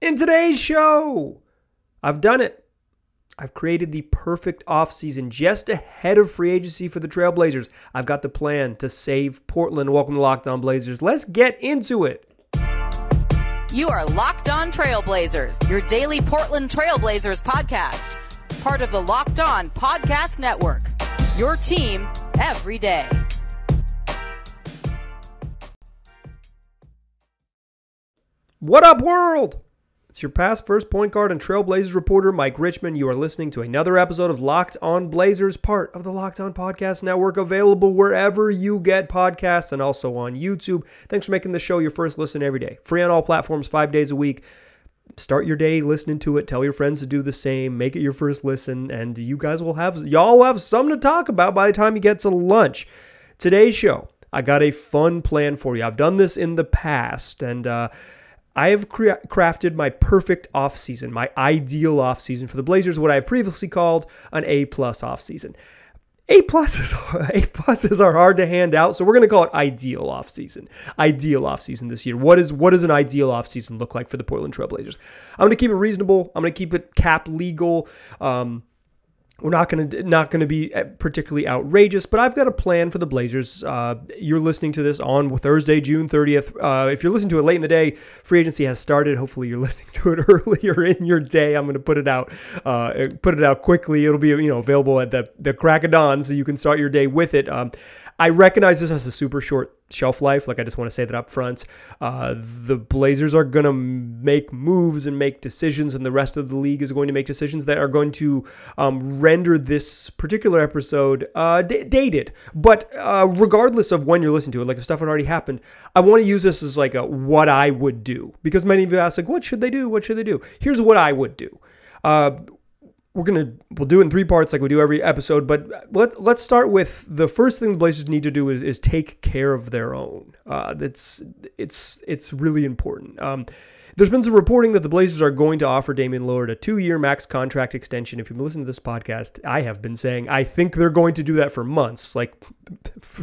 In today's show, I've done it. I've created the perfect offseason just ahead of free agency for the Trailblazers. I've got the plan to save Portland. Welcome to Locked On Blazers. Let's get into it. You are Locked On Trailblazers, your daily Portland Trailblazers podcast. Part of the Locked On Podcast Network, your team every day. What up, world? It's your past first point guard and Trailblazers reporter, Mike Richmond. You are listening to another episode of Locked On Blazers, part of the Locked On Podcast Network, available wherever you get podcasts and also on YouTube. Thanks for making the show your first listen every day. Free on all platforms, 5 days a week. Start your day listening to it. Tell your friends to do the same. Make it your first listen, and y'all will have something to talk about by the time you get to lunch. Today's show, I got a fun plan for you. I've done this in the past, and I have crafted my perfect offseason, my ideal offseason for the Blazers, what I have previously called an A-plus offseason. A-pluses are hard to hand out, so we're going to call it ideal offseason. Ideal offseason this year. What does an ideal offseason look like for the Portland Trailblazers? I'm going to keep it reasonable. I'm going to keep it cap legal. We're not going to be particularly outrageous, but I've got a plan for the Blazers. You're listening to this on Thursday, June 30th. If you're listening to it late in the day, free agency has started. Hopefully, you're listening to it earlier in your day. I'm going to put it out quickly. It'll be available at the crack of dawn, so you can start your day with it. I recognize this as a super short shelf life. Like, I just want to say that up front. The Blazers are going to make moves and make decisions, and the rest of the league is going to make decisions that are going to render this particular episode dated. But regardless of when you're listening to it, like if stuff had already happened, I want to use this as like what I would do. Because many of you ask, like, what should they do? What should they do? Here's what I would do. We'll do it in 3 parts like we do every episode, but let's start with the first thing the Blazers need to do is take care of their own. It's really important. There's been some reporting that the Blazers are going to offer Damian Lillard a 2-year max contract extension. If you've been listening to this podcast, I have been saying I think they're going to do that for months, like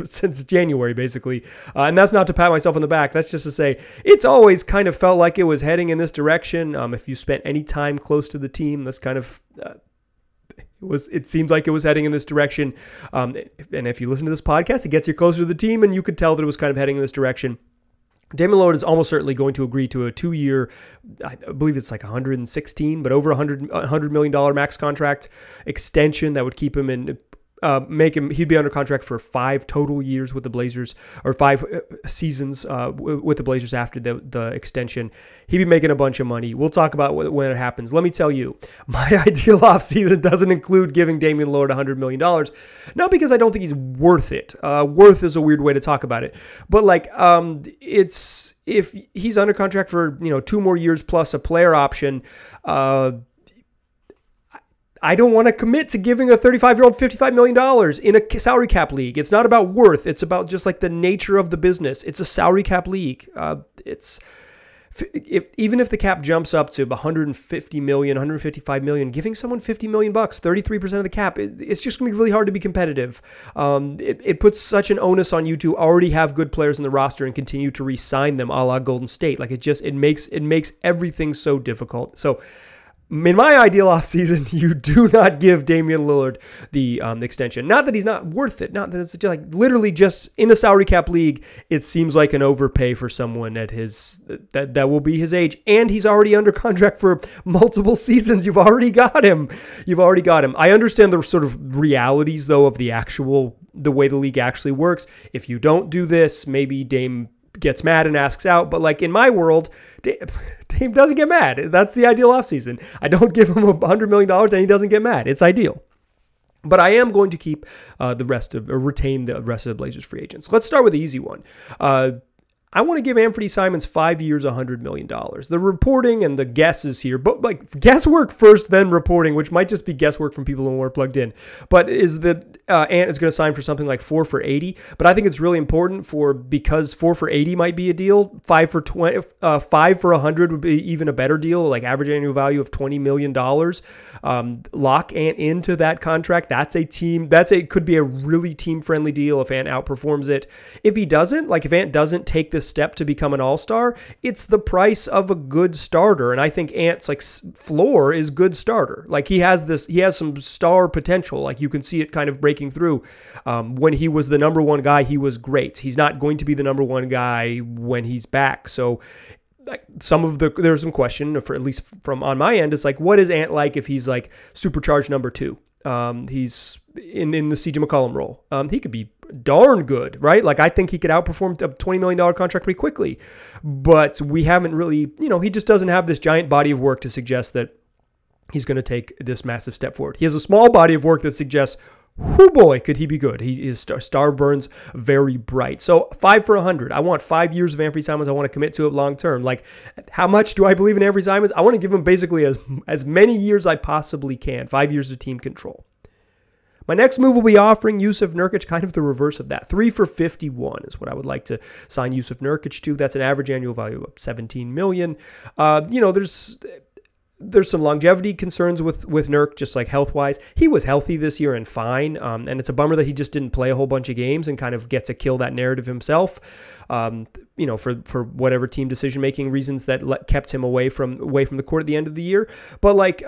since January, basically. And that's not to pat myself on the back. That's just to say it's always kind of felt like it was heading in this direction. If you spent any time close to the team, that's kind of... It seems like it was heading in this direction. And if you listen to this podcast, it gets you closer to the team, and you could tell that it was kind of heading in this direction. Damian Lillard is almost certainly going to agree to a 2-year, I believe it's like 116, but over $100 million max contract extension that would keep him in, he'd be under contract for 5 total years with the Blazers, or 5 seasons with the Blazers after the extension. He'd be making a bunch of money. We'll talk about when it happens. Let me tell you, my ideal offseason doesn't include giving Damian Lillard $100 million. Not because I don't think he's worth it. Worth is a weird way to talk about it. But it's if he's under contract for 2 more years plus a player option, I don't want to commit to giving a 35-year-old $55 million in a salary cap league. It's not about worth. It's about just like the nature of the business. It's a salary cap league. Even if the cap jumps up to $150 million, $155 million, giving someone $50 million, 33% of the cap, it's just going to be really hard to be competitive. It puts such an onus on you to already have good players in the roster and continue to re-sign them a la Golden State. Like it makes everything so difficult. So, in my ideal offseason, you do not give Damian Lillard the extension. Not that he's not worth it. Not that it's just like literally just in a salary cap league, it seems like an overpay for someone at that will be his age. And he's already under contract for multiple seasons. You've already got him. I understand the sort of realities, though, of the way the league actually works. If you don't do this, maybe Dame gets mad and asks out. But like in my world, Dame doesn't get mad. That's the ideal offseason. I don't give him $100 million and he doesn't get mad. It's ideal. But I am going to keep retain the rest of the Blazers free agents. Let's start with the easy one. I want to give Anfernee Simons 5 years, $100 million. The reporting and the guesses here, but like guesswork first, then reporting, which might just be guesswork from people who weren't plugged in, but is that Ant is going to sign for something like 4 for $80, but I think it's really important because 4 for $80 might be a deal. 5 for $100 would be even a better deal, like average annual value of $20 million. Lock Ant into that contract. Could be a really team-friendly deal if Ant outperforms it. If he doesn't, like if Ant doesn't take this step to become an all-star, it's the price of a good starter. And I think Ant's like floor is good starter. Like he has some star potential. Like you can see it kind of breaking through. When he was the number one guy, he was great. He's not going to be the number one guy when he's back. So like there's some question, for at least from on my end, it's like, what is Ant like if he's like supercharged number 2? He's in the CJ McCollum role. He could be darn good, right? Like I think he could outperform a $20 million contract pretty quickly, but we haven't really, he just doesn't have this giant body of work to suggest that he's going to take this massive step forward. He has a small body of work that suggests, oh boy, could he be good. His star burns very bright. So 5 for $100. I want 5 years of Anfernee Simons. I want to commit to it long term. Like, how much do I believe in Anfernee Simons? I want to give him basically as many years I possibly can. 5 years of team control. My next move will be offering Yusuf Nurkic, kind of the reverse of that. 3 for $51 is what I would like to sign Yusuf Nurkic to. That's an average annual value of $17 million. There's some longevity concerns with Nurk, just like health-wise. He was healthy this year and fine, and it's a bummer that he just didn't play a whole bunch of games and kind of get to kill that narrative himself, for whatever team decision-making reasons that kept him away from the court at the end of the year. But like,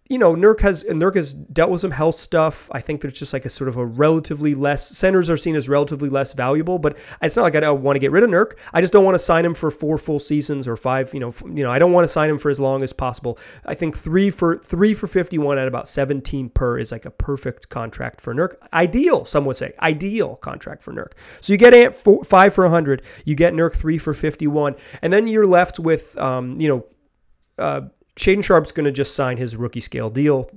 Nurk has dealt with some health stuff. I think there's just like a sort of a relatively less, centers are seen as relatively less valuable, but it's not like I don't want to get rid of Nurk. I just don't want to sign him for 4 full seasons or 5, I don't want to sign him for as long as possible. I think 3 for $51 at about 17 per is like a perfect contract for Nurk. Ideal, some would say, ideal contract for Nurk. So you get Ant 5 for $100, you get Nurk 3 for $51, and then you're left with, Shaedon Sharpe's going to just sign his rookie scale deal.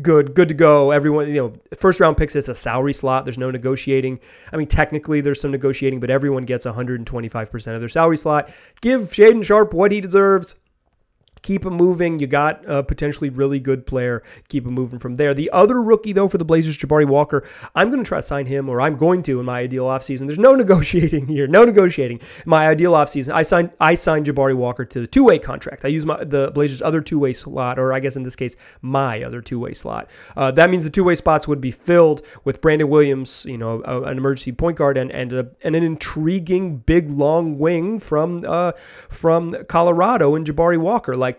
Good to go. Everyone, first round picks, it's a salary slot. There's no negotiating. I mean, technically there's some negotiating, but everyone gets 125% of their salary slot. Give Shaedon Sharpe what he deserves. Keep him moving. You got a potentially really good player. Keep him moving from there. The other rookie, though, for the Blazers, Jabari Walker, I'm going to try to sign him, or I'm going to in my ideal offseason. There's no negotiating here. No negotiating. In my ideal offseason, I signed Jabari Walker to the two-way contract. I use the Blazers' other two-way slot, or I guess in this case, my other two-way slot. That means the two-way spots would be filled with Brandon Williams, an emergency point guard, and an intriguing big long wing from Colorado and Jabari Walker.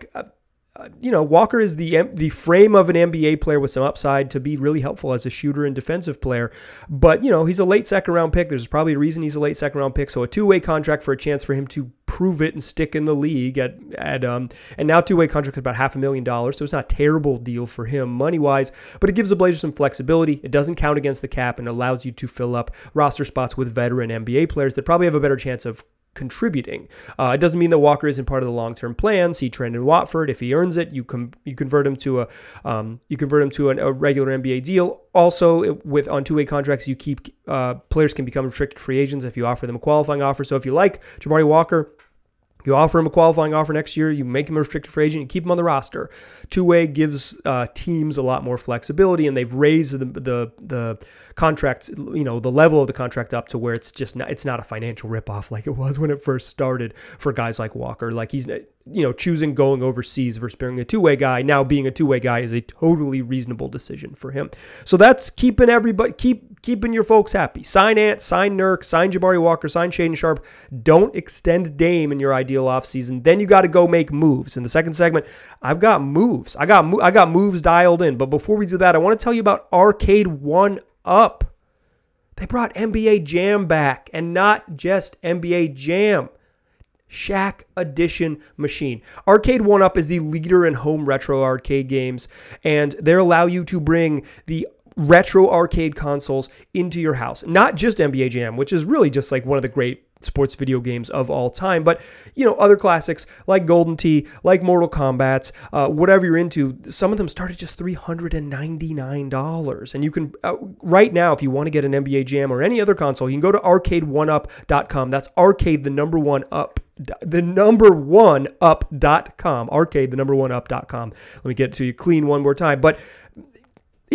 Walker is the frame of an NBA player with some upside to be really helpful as a shooter and defensive player. But, he's a late second round pick. There's probably a reason he's a late second round pick. So a two-way contract for a chance for him to prove it and stick in the league and now two-way contract is about $500,000. So it's not a terrible deal for him money-wise, but it gives the Blazers some flexibility. It doesn't count against the cap and allows you to fill up roster spots with veteran NBA players that probably have a better chance of contributing. It doesn't mean that Walker isn't part of the long-term plan. See Trendon Watford. If he earns it, you convert him to a regular NBA deal. Also, on two-way contracts, you keep players can become restricted free agents if you offer them a qualifying offer. So if you like Jabari Walker, you offer him a qualifying offer next year, you make him a restricted free agent, you keep him on the roster. Two-way gives teams a lot more flexibility, and they've raised the contract, the level of the contract up to where it's not a financial ripoff like it was when it first started for guys like Walker. Like he's choosing going overseas versus being a two-way guy. Now being a two-way guy is a totally reasonable decision for him. So that's keeping keeping your folks happy. Sign Ant, sign Nurk, sign Jabari Walker, sign Shaedon Sharpe. Don't extend Dame in your ideal offseason. Then you got to go make moves. In the second segment, I've got moves. I got moves dialed in. But before we do that, I want to tell you about Arcade 1-Up. They brought NBA Jam back, and not just NBA Jam. Shaq Edition machine. Arcade 1-Up is the leader in home retro arcade games, and they allow you to bring the retro arcade consoles into your house. Not just NBA Jam, which is really just like one of the great sports video games of all time, but other classics like Golden Tee, like Mortal Kombat, whatever you're into. Some of them start at just $399, and you can right now, if you want to get an NBA Jam or any other console, you can go to arcade1up.com. That's arcade the number one up. The number one up.com. Arcade the number one up.com. Let me get it to you clean one more time. But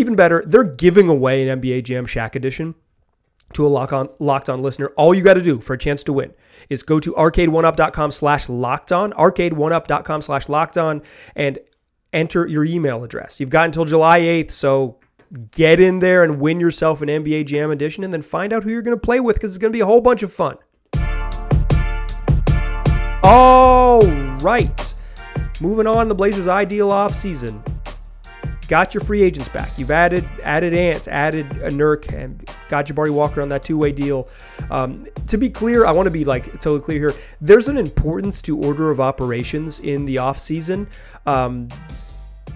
even better, they're giving away an NBA Jam Shaq edition to a Locked On listener. All you got to do for a chance to win is go to arcade1up.com/lockedon, arcade1up.com/lockedon, and enter your email address. You've got until July 8th, so get in there and win yourself an NBA Jam edition, and then find out who you're going to play with, because it's going to be a whole bunch of fun. All right. Moving on, the Blazers' ideal offseason. Got your free agents back. You've added Ant, added a Nurk, and got Jabari Walker on that two-way deal. To be clear, I want to be totally clear here. There's an importance to order of operations in the offseason.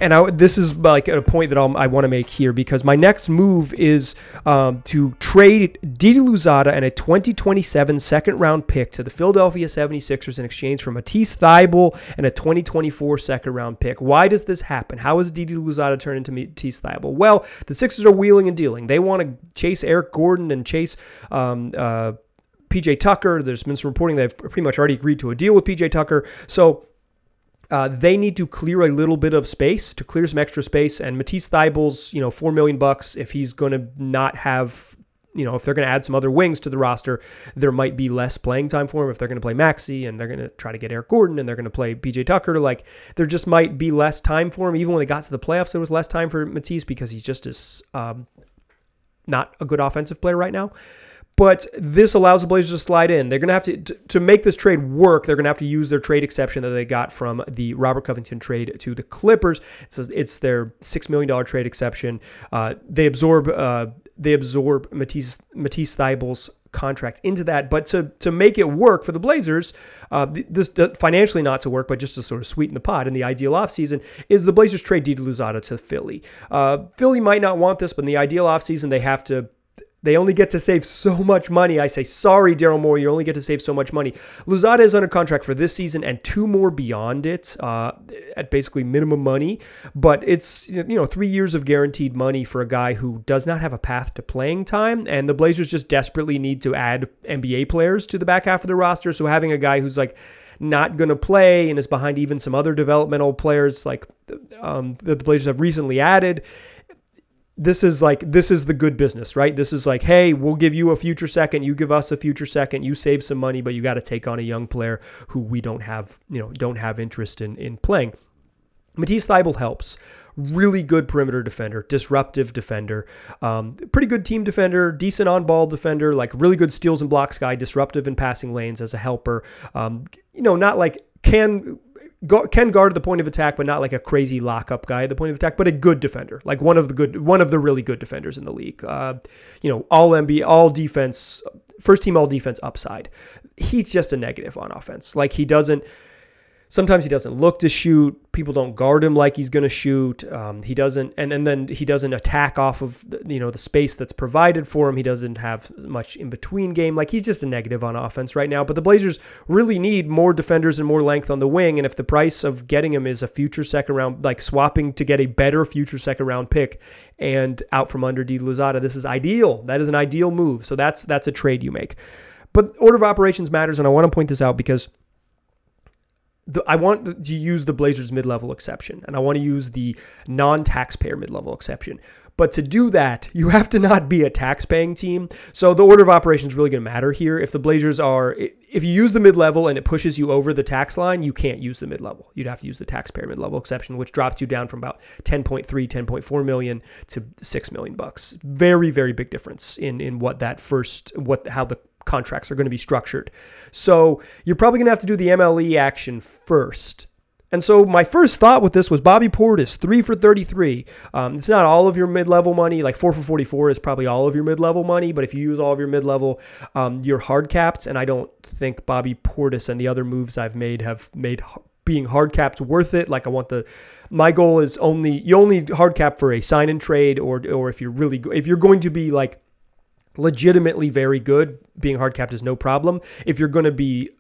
And this is like a point that I want to make here, because my next move is to trade Didi Louzada and a 2027 second-round pick to the Philadelphia 76ers in exchange for Matisse Thybulle and a 2024 second-round pick. Why does this happen? How is Didi Louzada turned into Matisse Thybulle? Well, the Sixers are wheeling and dealing. They want to chase Eric Gordon and chase PJ Tucker. There's been some reporting they've pretty much already agreed to a deal with PJ Tucker. So they need to clear a little bit of space, to clear some extra space. And Matisse Thybulle's, $4 million, if he's going to not have, if they're going to add some other wings to the roster, there might be less playing time for him. If they're going to play Maxey and they're going to try to get Eric Gordon and they're going to play PJ Tucker, there just might be less time for him. Even when they got to the playoffs, there was less time for Matisse because he's just not a good offensive player right now. But this allows the Blazers to slide in. They're going to have to make this trade work. They're going to have to use their trade exception that they got from the Robert Covington trade to the Clippers. It's their $6 million trade exception. They absorb Matisse Thybulle's contract into that. But to make it work for the Blazers, this financially not to work, but just to sort of sweeten the pot in the ideal offseason, is the Blazers trade Didi Louzada to Philly. Philly might not want this, but in the ideal offseason, they only get to save so much money. I say, sorry, Daryl Morey, you only get to save so much money. Louzada is under contract for this season and 2 more beyond it at basically minimum money. But it's 3 years of guaranteed money for a guy who does not have a path to playing time. And the Blazers just desperately need to add NBA players to the back half of the roster. So having a guy who's not going to play and is behind even some other developmental players that the Blazers have recently added, this is the good business, right? This is hey, we'll give you a future second. You give us a future second. You save some money, but you got to take on a young player who we don't have interest in playing. Matisse Thybulle helps. Really good perimeter defender, disruptive defender, pretty good team defender, decent on-ball defender, really good steals and blocks guy, disruptive in passing lanes as a helper. Not can guard the point of attack, but not a crazy lockup guy at the point of attack, but a good defender, one of the really good defenders in the league. All NBA, all defense, first team all defense upside. He's just a negative on offense. Sometimes he doesn't look to shoot. People don't guard him like he's going to shoot. He doesn't, and then he doesn't attack off of the space that's provided for him. He doesn't have much in between game. He's just a negative on offense right now. But the Blazers really need more defenders and more length on the wing. And if the price of getting him is a future second round, swapping to get a better future second round pick and out from under Didi Louzada, this is ideal. That is an ideal move. So that's a trade you make. But order of operations matters, and I want to point this out because I want to use the Blazers mid-level exception, and I want to use the non-taxpayer mid-level exception. But to do that, you have to not be a tax-paying team. So the order of operations is really going to matter here. If the Blazers if you use the mid-level and it pushes you over the tax line, you can't use the mid-level. You'd have to use the taxpayer mid-level exception, which drops you down from about 10.4 million to $6 million. Very, very big difference in how the contracts are going to be structured. So you're probably going to have to do the MLE action first. And so my first thought with this was Bobby Portis, 3 for 33. It's not all of your mid-level money. 4 for 44 is probably all of your mid-level money. But if you use all of your mid-level, you're hard capped. And I don't think Bobby Portis and the other moves I've made have made being hard capped worth it. My goal is you only hard cap for a sign and trade, or if you're going to be legitimately very good, being hard capped is no problem. If you're going to be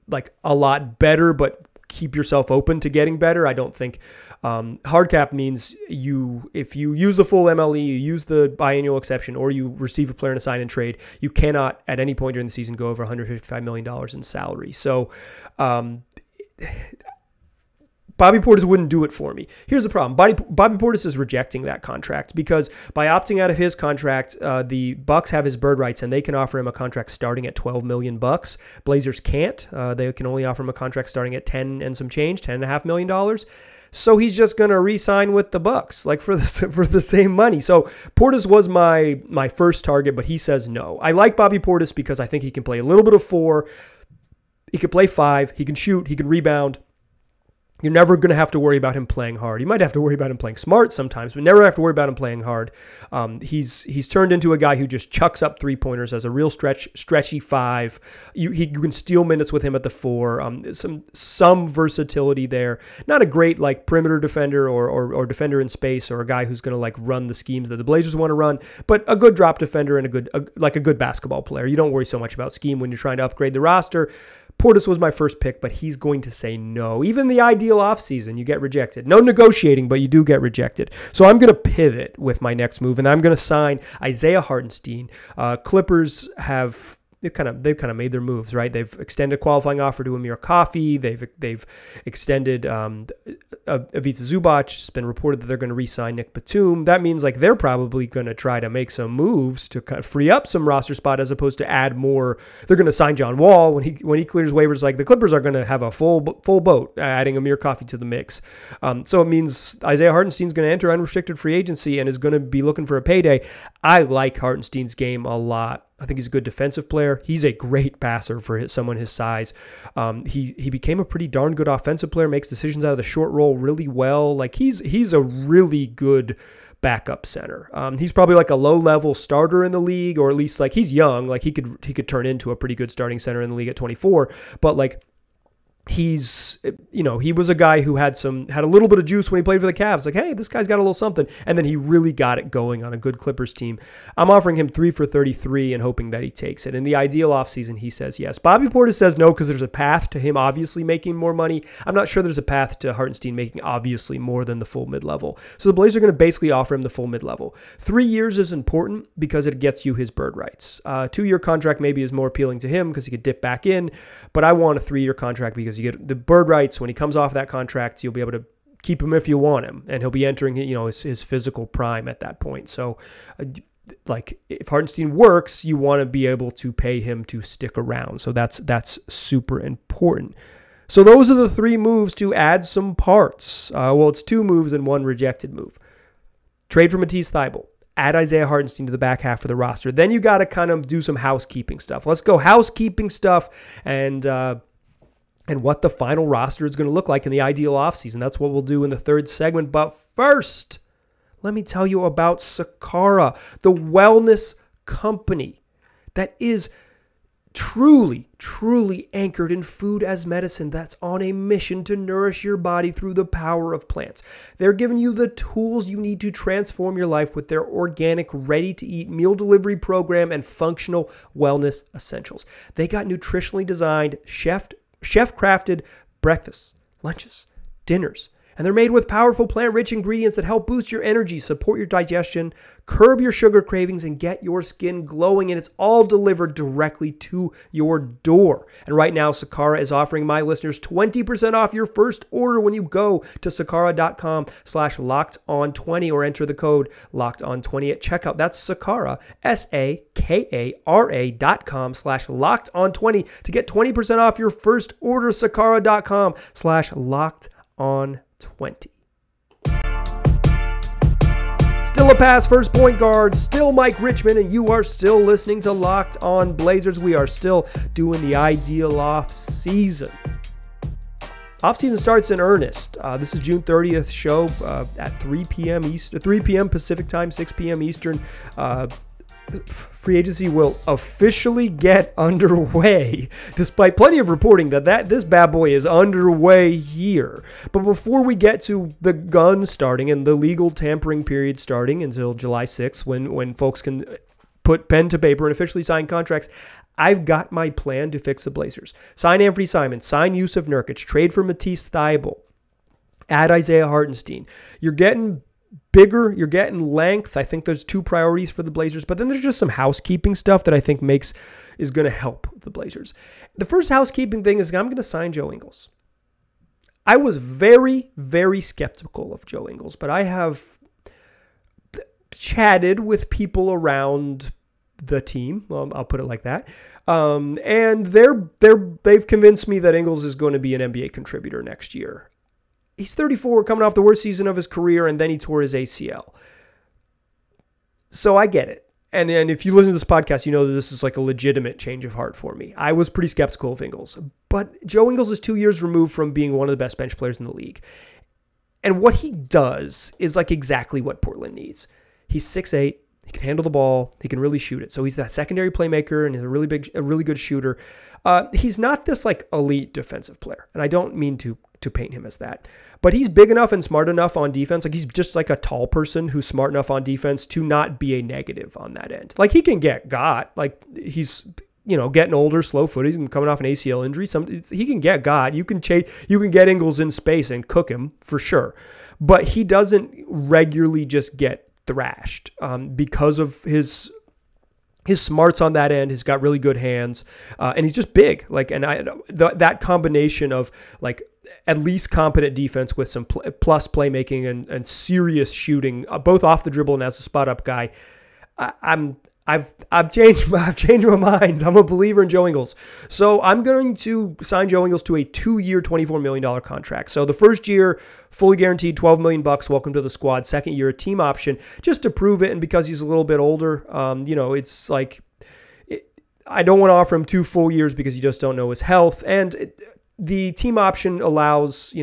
a lot better, but keep yourself open to getting better, I don't think hard cap means if you use the full MLE, you use the biannual exception, or you receive a player in a sign and trade, you cannot at any point during the season go over $155 million in salary. So Bobby Portis wouldn't do it for me. Here's the problem. Bobby Portis is rejecting that contract because by opting out of his contract, the Bucks have his bird rights and they can offer him a contract starting at $12 million. Blazers can't. They can only offer him a contract starting at 10 and some change, $10.5 million. So he's just going to re-sign with the Bucks, like for the same money. So Portis was my first target, but he says no. I like Bobby Portis because I think he can play a little bit of 4. He can play 5. He can shoot. He can rebound. You're never going to have to worry about him playing hard. You might have to worry about him playing smart sometimes, but never have to worry about him playing hard. He's turned into a guy who just chucks up 3-pointers as a real stretchy 5. You can steal minutes with him at the 4. Some versatility there. Not a great like perimeter defender or defender in space or a guy who's going to like run the schemes that the Blazers want to run, but a good drop defender and a good basketball player. You don't worry so much about scheme when you're trying to upgrade the roster. Portis was my first pick, but he's going to say no. Even the ideal offseason, you get rejected. No negotiating, but you do get rejected. So I'm going to pivot with my next move, and I'm going to sign Isaiah Hartenstein. Clippers have... They've kind of made their moves, right? They've extended a qualifying offer to Amir Coffey. They've extended Ivica Zubac. It's been reported that they're going to re-sign Nick Batum. That means like they're probably going to try to make some moves to kind of free up some roster spot as opposed to add more. They're going to sign John Wall when he clears waivers. Like the Clippers are going to have a full boat adding Amir Coffey to the mix. So it means Isaiah Hartenstein's going to enter unrestricted free agency and is going to be looking for a payday. I like Hartenstein's game a lot. I think he's a good defensive player. He's a great passer for someone his size. He became a pretty darn good offensive player, makes decisions out of the short roll really well. Like he's a really good backup center. He's probably like a low-level starter in the league, or at least like he's young. Like he could turn into a pretty good starting center in the league at 24. But like he was a guy who had a little bit of juice when he played for the Cavs. Like, hey, this guy's got a little something. And then he really got it going on a good Clippers team. I'm offering him 3 for 33 and hoping that he takes it. In the ideal offseason, he says yes. Bobby Portis says no because there's a path to him obviously making more money. I'm not sure there's a path to Hartenstein making obviously more than the full mid-level. So the Blazers are going to basically offer him the full mid-level. 3 years is important because it gets you his bird rights. 2-year contract maybe is more appealing to him because he could dip back in, but I want a 3-year contract because you get the bird rights. When he comes off that contract, you'll be able to keep him if you want him, and he'll be entering his physical prime at that point. So like if Hartenstein works, you want to be able to pay him to stick around. So that's super important. So those are the 3 moves to add some parts. Well, it's 2 moves and 1 rejected move. Trade for Matisse Thybulle. Add Isaiah Hartenstein to the back half of the roster. Then you got to kind of do some housekeeping stuff. Let's go housekeeping stuff and what the final roster is going to look like in the ideal offseason. That's what we'll do in the 3rd segment. But first, let me tell you about Sakara, the wellness company that is truly, truly anchored in food as medicine that's on a mission to nourish your body through the power of plants. They're giving you the tools you need to transform your life with their organic, ready-to-eat meal delivery program and functional wellness essentials. They got nutritionally designed, chef-crafted breakfasts, lunches, dinners, and they're made with powerful plant-rich ingredients that help boost your energy, support your digestion, curb your sugar cravings, and get your skin glowing, and it's all delivered directly to your door. And right now, Sakara is offering my listeners 20% off your first order when you go to sakara.com/lockedon20 or enter the code lockedon20 at checkout. That's Sakara, SAKARA.com/lockedon20 to get 20% off your first order. Sakara.com/lockedon20. Still a pass first point guard, still Mike Richmond, and you are still listening to Locked On Blazers. We are still doing the ideal off season. Offseason starts in earnest. This is June 30th show at 3 p.m. Eastern, 3 p.m. Pacific time, 6 p.m. Eastern. Free agency will officially get underway, despite plenty of reporting that this bad boy is underway here. But before we get to the gun starting and the legal tampering period starting until July 6th, when folks can put pen to paper and officially sign contracts, I've got my plan to fix the Blazers. Sign Anfernee Simons, sign Yusuf Nurkic, trade for Matisse Thybulle, add Isaiah Hartenstein. You're getting bigger, you're getting length. I think there's 2 priorities for the Blazers, but then there's just some housekeeping stuff that I think is going to help the Blazers. The first housekeeping thing is I'm going to sign Joe Ingles. I was very, very skeptical of Joe Ingles, but I have chatted with people around the team. I'll put it like that. And they've convinced me that Ingles is going to be an NBA contributor next year. He's 34, coming off the worst season of his career, and then he tore his ACL. So I get it. And if you listen to this podcast, you know that this is like a legitimate change of heart for me. I was pretty skeptical of Ingles, but Joe Ingles is 2 years removed from being one of the best bench players in the league. And what he does is like exactly what Portland needs. He's 6'8". He can handle the ball. He can really shoot it. So he's that secondary playmaker and he's a really good shooter. He's not this like elite defensive player. And I don't mean to paint him as that, but he's big enough and smart enough on defense. Like he's just like a tall person who's smart enough on defense to not be a negative on that end. Like he can get got, like he's, getting older, slow footed, and coming off an ACL injury. He can get got. You can get Ingles in space and cook him for sure, but he doesn't regularly just get thrashed because of his smarts on that end. He's got really good hands, and he's just big. Like, and that combination of like at least competent defense with some plus playmaking and serious shooting, both off the dribble and as a spot up guy. I've changed my mind. I'm a believer in Joe Ingles. So I'm going to sign Joe Ingles to a 2-year, $24 million contract. So the first year, fully guaranteed, $12 million. Welcome to the squad. Second year, a team option, just to prove it. And because he's a little bit older, it's like, I don't want to offer him 2 full years because you just don't know his health. And the team option allows,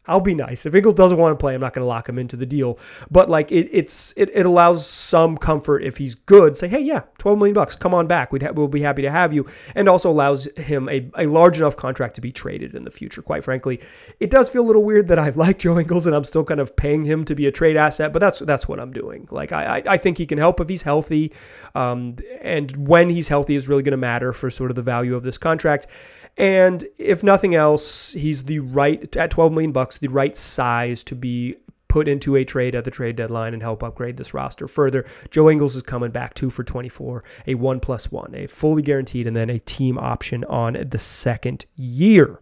I'll be nice. If Ingles doesn't want to play, I'm not going to lock him into the deal. But like it allows some comfort if he's good. Say, hey, yeah, $12 million, come on back. We'll be happy to have you. And also allows him a large enough contract to be traded in the future. Quite frankly, it does feel a little weird that I've liked Joe Ingles and I'm still kind of paying him to be a trade asset. But that's what I'm doing. Like I think he can help if he's healthy, and when he's healthy is really going to matter for sort of the value of this contract. And if nothing else, he's at $12 million, the right size to be put into a trade at the trade deadline and help upgrade this roster further. Joe Ingles is coming back 2 for 24, a 1+1, a fully guaranteed, and then a team option on the second year.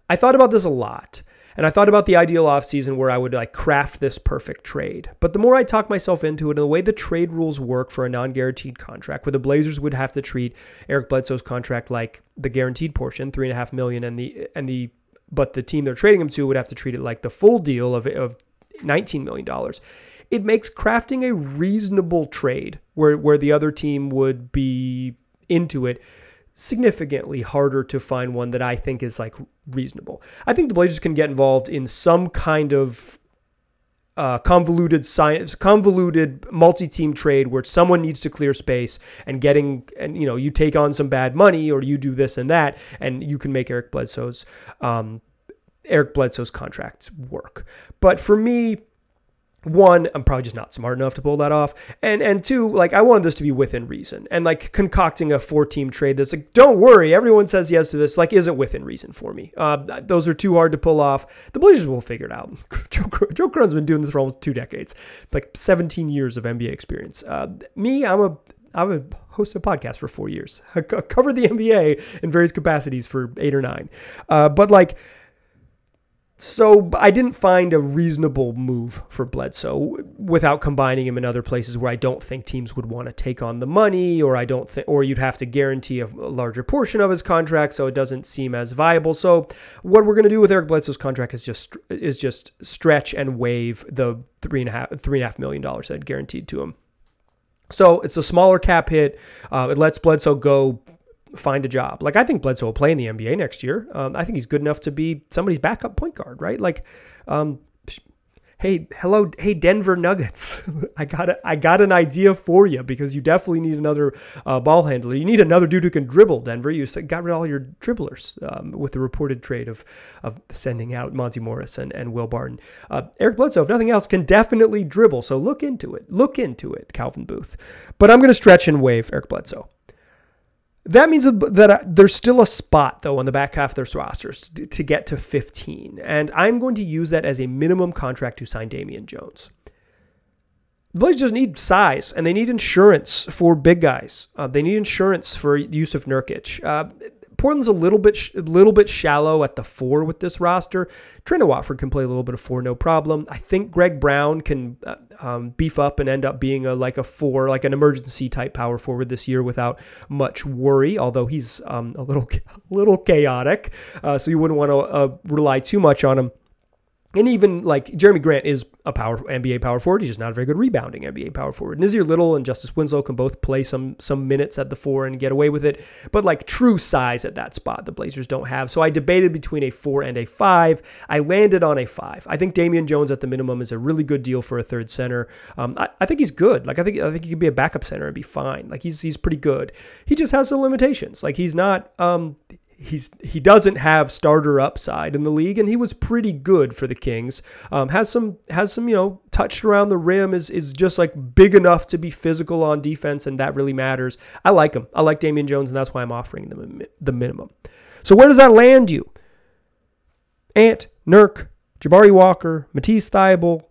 I thought about this a lot. And I thought about the ideal offseason where I would like craft this perfect trade. But the more I talk myself into it, and the way the trade rules work for a non-guaranteed contract, where the Blazers would have to treat Eric Bledsoe's contract like the guaranteed portion, $3.5 million, but the team they're trading him to would have to treat it like the full deal of $19 million. It makes crafting a reasonable trade where the other team would be into it significantly harder to find one that I think is like reasonable. I think the Blazers can get involved in some kind of convoluted multi-team trade where someone needs to clear space and you take on some bad money or you do this and that, and you can make Eric Bledsoe's contract work. But for me, one, I'm probably just not smart enough to pull that off. And two, like I wanted this to be within reason. And like concocting a 4-team trade that's like, don't worry, everyone says yes to this, like isn't within reason for me. Those are too hard to pull off. The Blazers will figure it out. Joe Cronin's been doing this for almost 2 decades, like 17 years of NBA experience. Me, I'm a host of a podcast for 4 years. I covered the NBA in various capacities for 8 or 9. So I didn't find a reasonable move for Bledsoe without combining him in other places where I don't think teams would want to take on the money, or you'd have to guarantee a larger portion of his contract, so it doesn't seem as viable. So what we're going to do with Eric Bledsoe's contract is just stretch and waive the $3.5 million that guaranteed to him. So it's a smaller cap hit. It lets Bledsoe go find a job. Like I think Bledsoe will play in the NBA next year. I think he's good enough to be somebody's backup point guard, right? Like, hey Denver Nuggets, I got an idea for you because you definitely need another ball handler. You need another dude who can dribble. Denver, you got rid of all your dribblers with the reported trade of sending out Monty Morris and Will Barton. Eric Bledsoe, if nothing else, can definitely dribble. So look into it, Calvin Booth. But I'm going to stretch and waive Eric Bledsoe. That means that there's still a spot, though, on the back half of their rosters to get to 15. And I'm going to use that as a minimum contract to sign Damian Jones. The Blazers just need size, and they need insurance for big guys. They need insurance for Yusuf Nurkic. Portland's a little bit shallow at the 4 with this roster. Trent Watford can play a little bit of 4, no problem. I think Greg Brown can beef up and end up being a 4, like an emergency type power forward this year without much worry, although he's a little chaotic, so you wouldn't want to rely too much on him. And even like Jeremy Grant is a NBA power forward. He's just not a very good rebounding NBA power forward. Nazir Little and Justice Winslow can both play some minutes at the 4 and get away with it. But like true size at that spot, the Blazers don't have. So I debated between a 4 and a 5. I landed on a 5. I think Damian Jones at the minimum is a really good deal for a third center. I think he's good. Like I think he could be a backup center and be fine. Like he's pretty good. He just has some limitations. Like he's not. He doesn't have starter upside in the league, and he was pretty good for the Kings. Has some touched around the rim, is just like big enough to be physical on defense, and that really matters. I like him. I like Damian Jones, and that's why I'm offering them the minimum. So where does that land you? Ant, Nurk, Jabari Walker, Matisse Thybulle,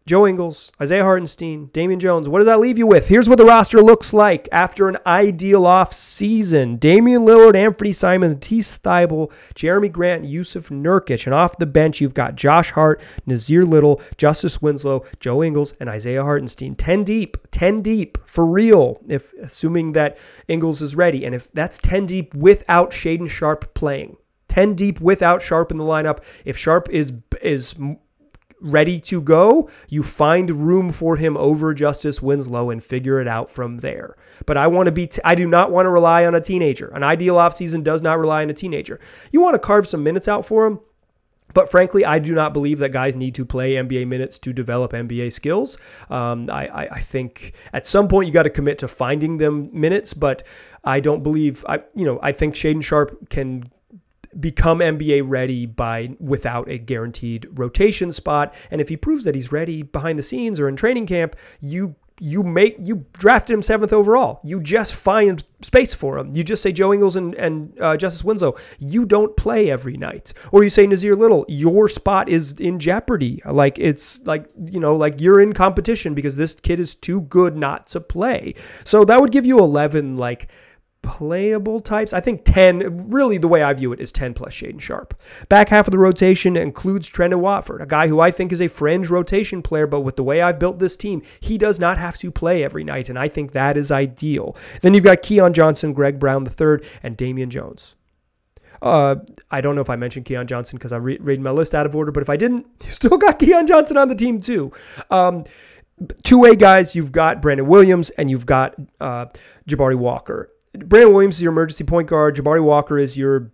Joe Ingles, Isaiah Hartenstein, Damian Jones. What does that leave you with? Here's what the roster looks like after an ideal off season. Damian Lillard, Anfernee Simons, Matisse Thybulle, Jeremy Grant, Yusuf Nurkic. And off the bench, you've got Josh Hart, Nazir Little, Justice Winslow, Joe Ingles, and Isaiah Hartenstein. 10 deep for real, if assuming that Ingles is ready. And if that's 10 deep without Shaedon Sharpe playing. 10 deep without Sharpe in the lineup. If Sharpe is ready to go, you find room for him over Justice Winslow and figure it out from there. But I do not want to rely on a teenager. An ideal offseason does not rely on a teenager. You want to carve some minutes out for him, but frankly, I do not believe that guys need to play NBA minutes to develop NBA skills. I think at some point you got to commit to finding them minutes, but I don't believe, I think Shaedon Sharpe can become NBA ready without a guaranteed rotation spot. And if he proves that he's ready behind the scenes or in training camp, you drafted him 7th overall. You just find space for him. You just say Joe Ingles and Justice Winslow, you don't play every night. Or you say Nazir Little, your spot is in jeopardy. Like it's like you're in competition because this kid is too good not to play. So that would give you 11 playable types. I think 10, really the way I view it is 10 plus Shaedon Sharpe. Back half of the rotation includes Trent Watford, a guy who I think is a fringe rotation player, but with the way I've built this team, he does not have to play every night, and I think that is ideal. Then you've got Keon Johnson, Greg Brown III, and Damian Jones. I don't know if I mentioned Keon Johnson because I'm reading my list out of order, but if I didn't, you still got Keon Johnson on the team too. Two-way guys, you've got Brandon Williams and you've got Jabari Walker. Brandon Williams is your emergency point guard. Jabari Walker is your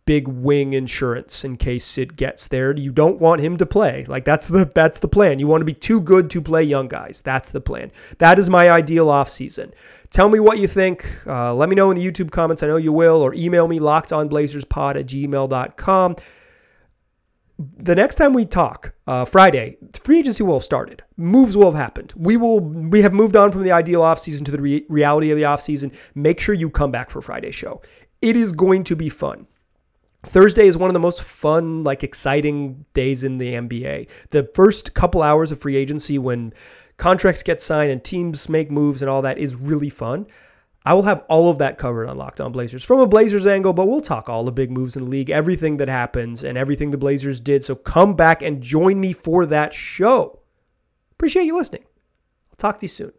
big wing insurance in case it gets there. You don't want him to play. That's the plan. You want to be too good to play young guys. That's the plan. That is my ideal offseason. Tell me what you think. Let me know in the YouTube comments. I know you will. Or email me, lockedonblazerspod@gmail.com. The next time we talk, Friday, free agency will have started. Moves will have happened. We have moved on from the ideal offseason to the reality of the offseason. Make sure you come back for Friday's show. It is going to be fun. Thursday is one of the most fun, exciting days in the NBA. The first couple hours of free agency when contracts get signed and teams make moves and all that is really fun. I will have all of that covered on Locked On Blazers from a Blazers angle, but we'll talk all the big moves in the league, everything that happens and everything the Blazers did. So come back and join me for that show. Appreciate you listening. I'll talk to you soon.